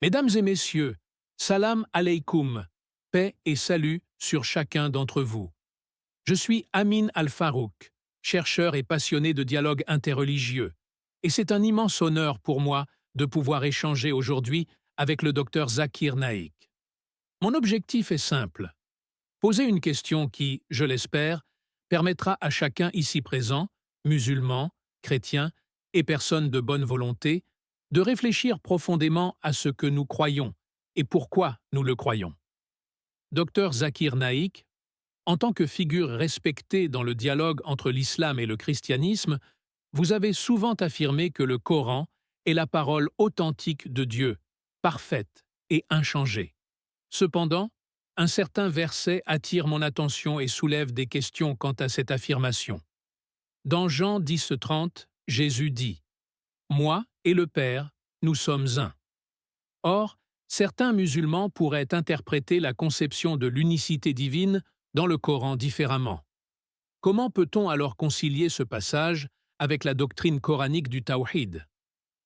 Mesdames et messieurs, salam alaikum, paix et salut sur chacun d'entre vous. Je suis Amin Al-Farouk, chercheur et passionné de dialogue interreligieux, et c'est un immense honneur pour moi de pouvoir échanger aujourd'hui avec le docteur Zakir Naik. Mon objectif est simple: poser une question qui, je l'espère, permettra à chacun ici présent, musulman, chrétien et personne de bonne volonté, de réfléchir profondément à ce que nous croyons et pourquoi nous le croyons. Docteur Zakir Naik, en tant que figure respectée dans le dialogue entre l'islam et le christianisme, vous avez souvent affirmé que le Coran est la parole authentique de Dieu, parfaite et inchangée. Cependant, un certain verset attire mon attention et soulève des questions quant à cette affirmation. Dans Jean 10:30, Jésus dit « Moi et le Père, nous sommes un ». Or, certains musulmans pourraient interpréter la conception de l'unicité divine dans le Coran différemment. Comment peut-on alors concilier ce passage avec la doctrine coranique du Tawhid?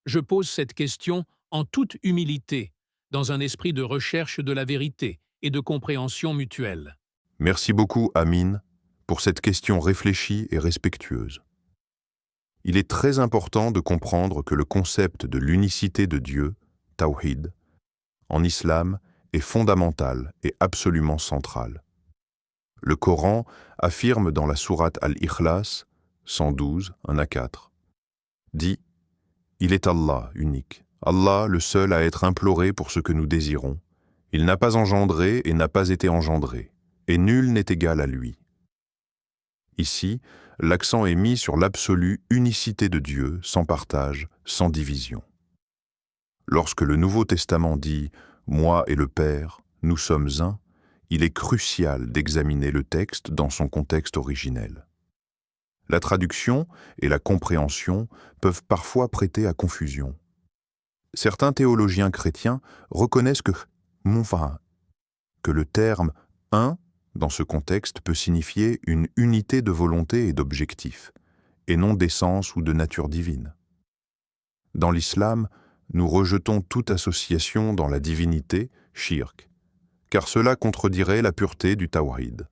Je pose cette question en toute humilité, dans un esprit de recherche de la vérité et de compréhension mutuelle. Merci beaucoup, Amin, pour cette question réfléchie et respectueuse. Il est très important de comprendre que le concept de l'unicité de Dieu, Tawhid, en islam, est fondamental et absolument central. Le Coran affirme dans la sourate Al-Ikhlas, 112, 1 à 4, dit « Il est Allah, unique, Allah le seul à être imploré pour ce que nous désirons. Il n'a pas engendré et n'a pas été engendré, et nul n'est égal à lui. » Ici, l'accent est mis sur l'absolue unicité de Dieu, sans partage, sans division. Lorsque le Nouveau Testament dit « Moi et le Père, nous sommes un », il est crucial d'examiner le texte dans son contexte originel. La traduction et la compréhension peuvent parfois prêter à confusion. Certains théologiens chrétiens reconnaissent que le terme « un » dans ce contexte peut signifier une unité de volonté et d'objectif, et non d'essence ou de nature divine. Dans l'islam, nous rejetons toute association dans la divinité, shirk, car cela contredirait la pureté du tawhid.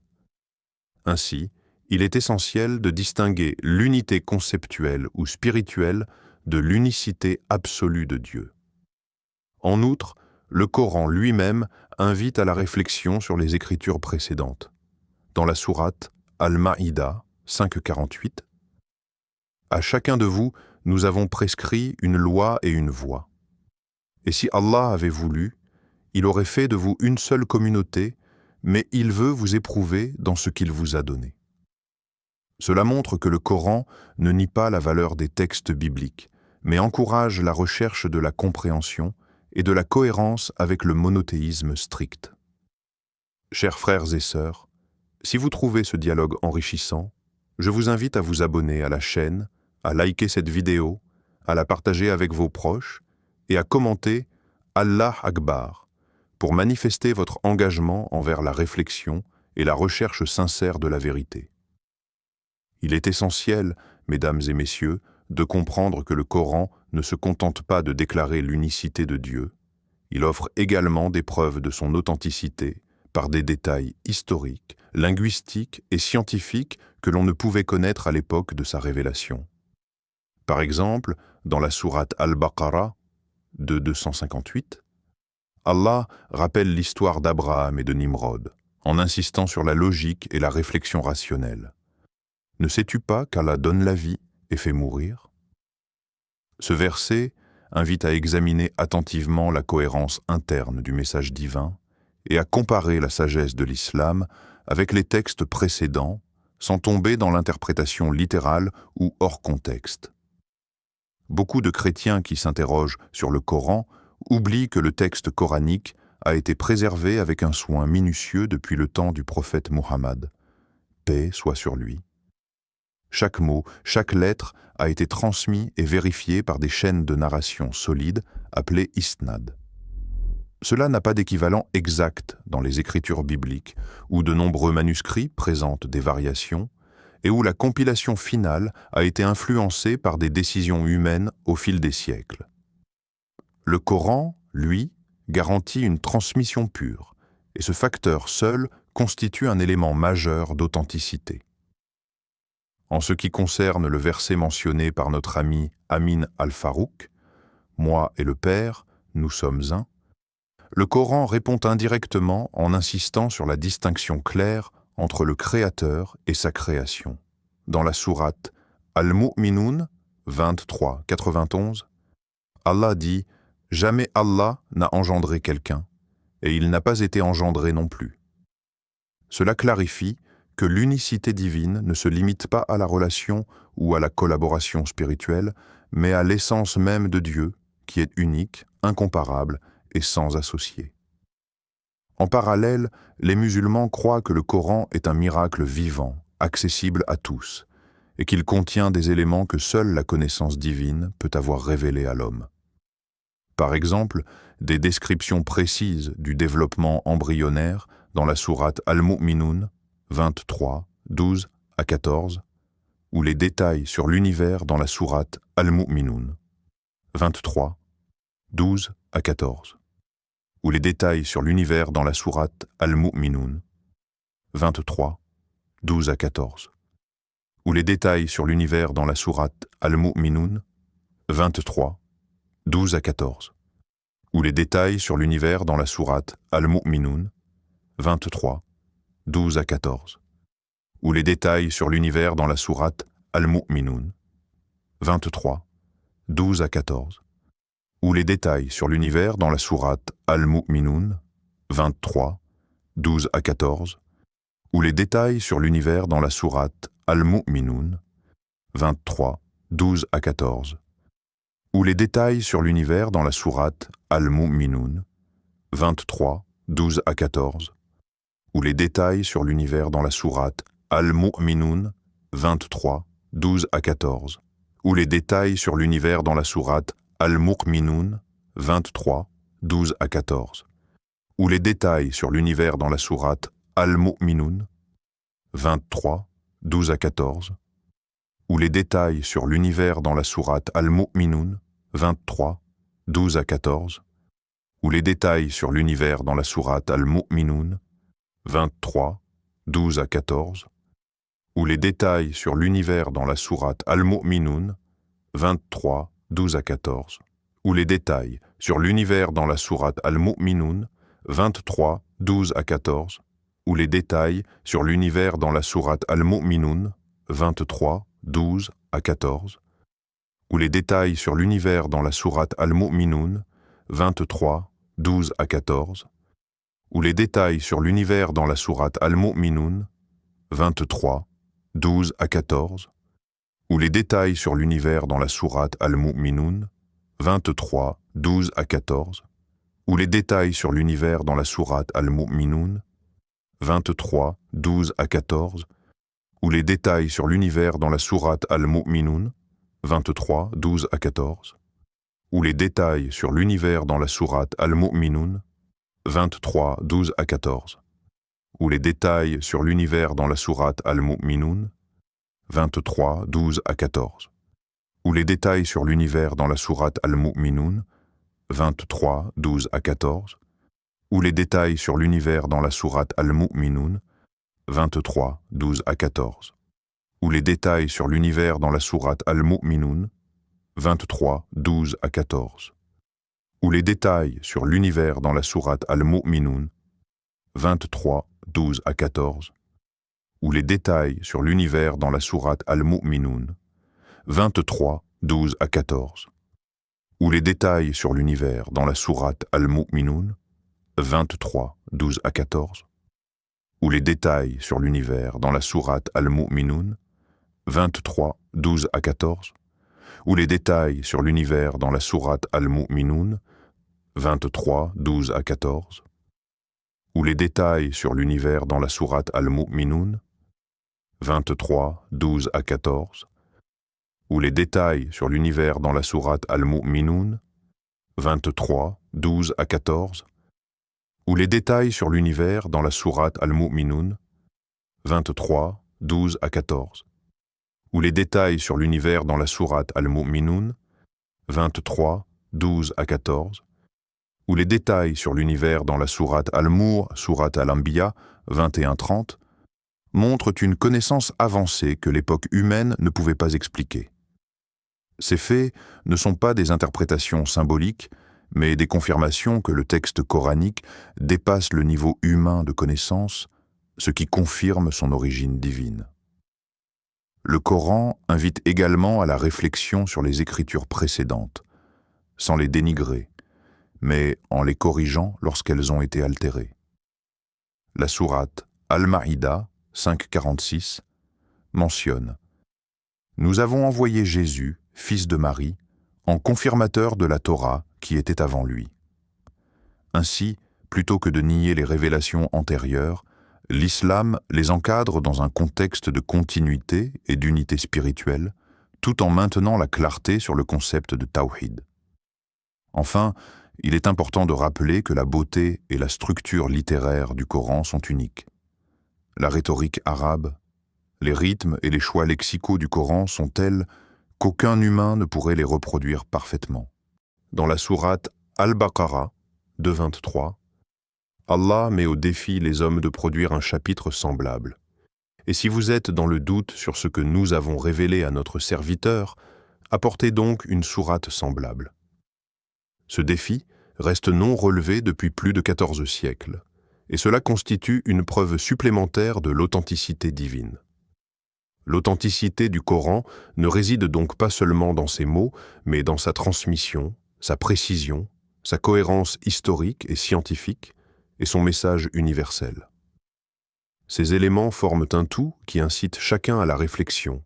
Ainsi, il est essentiel de distinguer l'unité conceptuelle ou spirituelle de l'unicité absolue de Dieu. En outre, le Coran lui-même invite à la réflexion sur les écritures précédentes. Dans la sourate Al-Ma'ida 5:48, « À chacun de vous, nous avons prescrit une loi et une voie. Et si Allah avait voulu, il aurait fait de vous une seule communauté, mais il veut vous éprouver dans ce qu'il vous a donné. » Cela montre que le Coran ne nie pas la valeur des textes bibliques, mais encourage la recherche de la compréhension et de la cohérence avec le monothéisme strict. Chers frères et sœurs, si vous trouvez ce dialogue enrichissant, je vous invite à vous abonner à la chaîne, à liker cette vidéo, à la partager avec vos proches et à commenter « Allah Akbar » pour manifester votre engagement envers la réflexion et la recherche sincère de la vérité. Il est essentiel, mesdames et messieurs, de comprendre que le Coran ne se contente pas de déclarer l'unicité de Dieu. Il offre également des preuves de son authenticité par des détails historiques, linguistiques et scientifiques que l'on ne pouvait connaître à l'époque de sa révélation. Par exemple, dans la sourate Al-Baqarah, de 258, Allah rappelle l'histoire d'Abraham et de Nimrod, en insistant sur la logique et la réflexion rationnelle. Ne sais-tu pas qu'Allah donne la vie et fait mourir? Ce verset invite à examiner attentivement la cohérence interne du message divin et à comparer la sagesse de l'islam avec les textes précédents sans tomber dans l'interprétation littérale ou hors contexte. Beaucoup de chrétiens qui s'interrogent sur le Coran oublient que le texte coranique a été préservé avec un soin minutieux depuis le temps du prophète Muhammad. Paix soit sur lui. Chaque mot, chaque lettre a été transmis et vérifié par des chaînes de narration solides appelées isnad. Cela n'a pas d'équivalent exact dans les écritures bibliques, où de nombreux manuscrits présentent des variations et où la compilation finale a été influencée par des décisions humaines au fil des siècles. Le Coran, lui, garantit une transmission pure, et ce facteur seul constitue un élément majeur d'authenticité. En ce qui concerne le verset mentionné par notre ami Amin al-Farouk, « Moi et le Père, nous sommes un », le Coran répond indirectement en insistant sur la distinction claire entre le Créateur et sa création. Dans la sourate Al-Mu'minun 23-91, Allah dit « Jamais Allah n'a engendré quelqu'un, et il n'a pas été engendré non plus. » Cela clarifie que l'unicité divine ne se limite pas à la relation ou à la collaboration spirituelle, mais à l'essence même de Dieu, qui est unique, incomparable et sans associé. En parallèle, les musulmans croient que le Coran est un miracle vivant, accessible à tous, et qu'il contient des éléments que seule la connaissance divine peut avoir révélés à l'homme. Par exemple, des descriptions précises du développement embryonnaire dans la sourate Al-Mu'minun 23, 12 à 14, ou les détails sur l'univers dans la sourate Al-Mu'minun 23, 12 à 14, ou les détails sur l'univers dans la sourate Al-Mu'minun 23, 12 à 14, ou les détails sur l'univers dans la sourate Al-Mu'minun 23, 12 à 14, ou les détails sur l'univers dans la sourate Al-Mu'minun 23, 12 à 14, ou les détails sur l'univers dans la sourate Al-Mu'minun 23, 12 à 14, ou les détails sur l'univers dans la sourate Al-Mu'minun 23, 12 à 14, ou les détails sur l'univers dans la sourate Al-Mu'minun 23, 12 à 14, ou les détails sur l'univers dans la sourate Al-Mu'minun 23, 12 à 14, ou les détails sur l'univers dans la sourate Al-Mu'minun 23, 12 à 14, ou les détails sur l'univers dans la sourate Al-Mu'minun 23, 12 à 14, ou les détails sur l'univers dans la sourate Al-Mu'minun 23, 12 à 14, ou les détails sur l'univers dans la sourate Al-Mu'minun 23, 12 à 14, ou les détails sur l'univers dans la sourate Al-Mu'minun 23, 12 à 14, ou les détails sur l'univers dans la sourate Al-Mu'minun 23, 12 à 14, ou les détails sur l'univers dans la sourate Al-Mu'minun 23, 12 à 14, ou les détails sur l'univers dans la sourate Al-Mu'minun 23, 12 à 14, ou les détails sur l'univers dans la sourate Al-Mu'minun 23, 12 à 14, ou les détails sur l'univers dans la sourate Al-Mu'minun 23, 12 à 14, ou les détails sur l'univers dans la sourate Al-Mu'minun 23, 12 à 14, ou les détails sur l'univers dans la sourate Al-Mu'minun 23, 12 à 14, ou les détails sur l'univers dans la sourate Al-Mu'minun 23, 12 à 14, ou les détails sur l'univers dans la sourate Al-Mu'minun 23, 12 à 14, ou les détails sur l'univers dans la sourate Al-Mu'minun 23, 12 à 14, ou les détails sur l'univers dans la sourate Al-Mu'minun 23, 12 à 14, ou les détails sur l'univers dans la sourate Al-Mu'minun 23, 12 à 14, ou les détails sur l'univers dans la sourate Al-Mu'minun 23, 12 à 14, ou les détails sur l'univers dans la sourate Al-Mu'minun 23, 12 à 14, ou les détails sur l'univers dans la sourate Al-Mu'minun 23, 12 à 14, ou les détails sur l'univers dans la sourate Al-Mu'minun 23, 12 à 14, ou les détails sur l'univers dans la sourate Al-Mu'minun 23, 12 à 14, ou les détails sur l'univers dans la sourate Al-Mu'minun 23, 12 à 14, ou les détails sur l'univers dans la sourate Al-Mu'minun 23, 12 à 14, ou les détails sur l'univers dans la sourate Al-Mu'minun 23, 12 à 14, ou les détails sur l'univers dans la sourate Al-Mu'minun 23, 12 à 14, ou les détails sur l'univers dans la sourate Al-Mu'minun 23, 12 à 14, ou les détails sur l'univers dans la sourate Al-Mour, sourate Al-Anbiya 21-30, montrent une connaissance avancée que l'époque humaine ne pouvait pas expliquer. Ces faits ne sont pas des interprétations symboliques, mais des confirmations que le texte coranique dépasse le niveau humain de connaissance, ce qui confirme son origine divine. Le Coran invite également à la réflexion sur les écritures précédentes, sans les dénigrer, mais en les corrigeant lorsqu'elles ont été altérées. La sourate Al-Maïda 5,46 mentionne « Nous avons envoyé Jésus, fils de Marie, en confirmateur de la Torah qui était avant lui. » Ainsi, plutôt que de nier les révélations antérieures, l'islam les encadre dans un contexte de continuité et d'unité spirituelle, tout en maintenant la clarté sur le concept de Tawhid. Enfin, il est important de rappeler que la beauté et la structure littéraire du Coran sont uniques. La rhétorique arabe, les rythmes et les choix lexicaux du Coran sont tels qu'aucun humain ne pourrait les reproduire parfaitement. Dans la sourate Al-Baqarah 2.23, Allah met au défi les hommes de produire un chapitre semblable. Et si vous êtes dans le doute sur ce que nous avons révélé à notre serviteur, apportez donc une sourate semblable. Ce défi reste non relevé depuis plus de 14 siècles, et cela constitue une preuve supplémentaire de l'authenticité divine. L'authenticité du Coran ne réside donc pas seulement dans ses mots, mais dans sa transmission, sa précision, sa cohérence historique et scientifique, et son message universel. Ces éléments forment un tout qui incite chacun à la réflexion,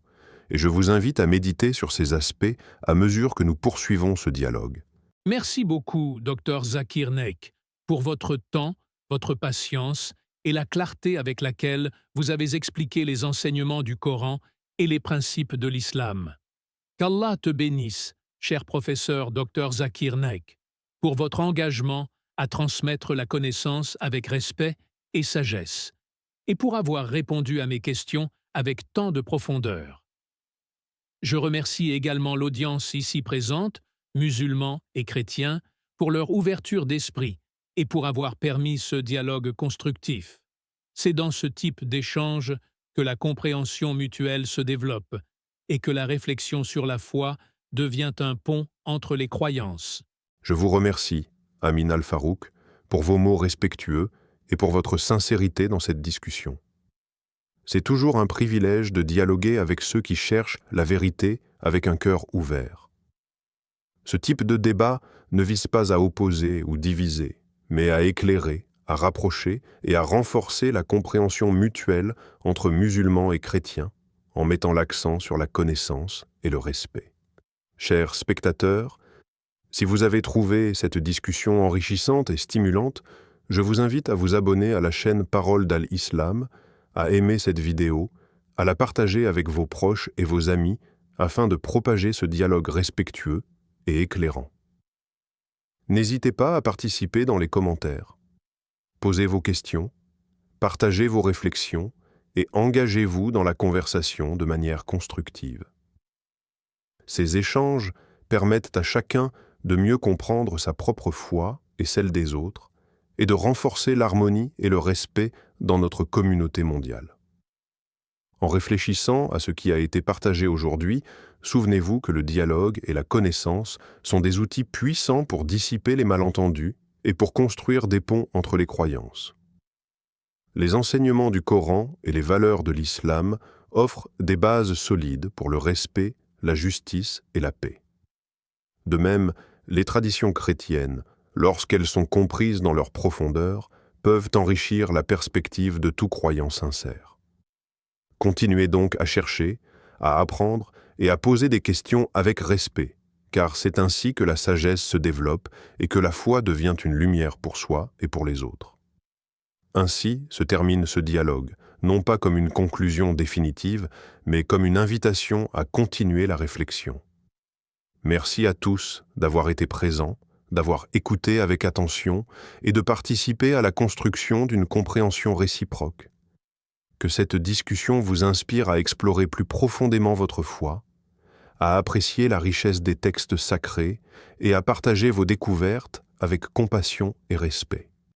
et je vous invite à méditer sur ces aspects à mesure que nous poursuivons ce dialogue. Merci beaucoup, Dr Zakir Naik, pour votre temps, votre patience et la clarté avec laquelle vous avez expliqué les enseignements du Coran et les principes de l'islam. Qu'Allah te bénisse, cher professeur Dr Zakir Naik, pour votre engagement à transmettre la connaissance avec respect et sagesse, et pour avoir répondu à mes questions avec tant de profondeur. Je remercie également l'audience ici présente, musulmans et chrétiens, pour leur ouverture d'esprit et pour avoir permis ce dialogue constructif. C'est dans ce type d'échange que la compréhension mutuelle se développe et que la réflexion sur la foi devient un pont entre les croyances. Je vous remercie, Amin Al-Farouk, pour vos mots respectueux et pour votre sincérité dans cette discussion. C'est toujours un privilège de dialoguer avec ceux qui cherchent la vérité avec un cœur ouvert. Ce type de débat ne vise pas à opposer ou diviser, mais à éclairer, à rapprocher et à renforcer la compréhension mutuelle entre musulmans et chrétiens, en mettant l'accent sur la connaissance et le respect. Chers spectateurs, si vous avez trouvé cette discussion enrichissante et stimulante, je vous invite à vous abonner à la chaîne Parole d'Al-Islam, à aimer cette vidéo, à la partager avec vos proches et vos amis afin de propager ce dialogue respectueux et éclairant. N'hésitez pas à participer dans les commentaires. Posez vos questions, partagez vos réflexions et engagez-vous dans la conversation de manière constructive. Ces échanges permettent à chacun de mieux comprendre sa propre foi et celle des autres, et de renforcer l'harmonie et le respect dans notre communauté mondiale. En réfléchissant à ce qui a été partagé aujourd'hui, souvenez-vous que le dialogue et la connaissance sont des outils puissants pour dissiper les malentendus et pour construire des ponts entre les croyances. Les enseignements du Coran et les valeurs de l'islam offrent des bases solides pour le respect, la justice et la paix. De même, les traditions chrétiennes, lorsqu'elles sont comprises dans leur profondeur, peuvent enrichir la perspective de tout croyant sincère. Continuez donc à chercher, à apprendre et à poser des questions avec respect, car c'est ainsi que la sagesse se développe et que la foi devient une lumière pour soi et pour les autres. Ainsi se termine ce dialogue, non pas comme une conclusion définitive, mais comme une invitation à continuer la réflexion. Merci à tous d'avoir été présents, d'avoir écouté avec attention et de participer à la construction d'une compréhension réciproque. Que cette discussion vous inspire à explorer plus profondément votre foi, à apprécier la richesse des textes sacrés et à partager vos découvertes avec compassion et respect.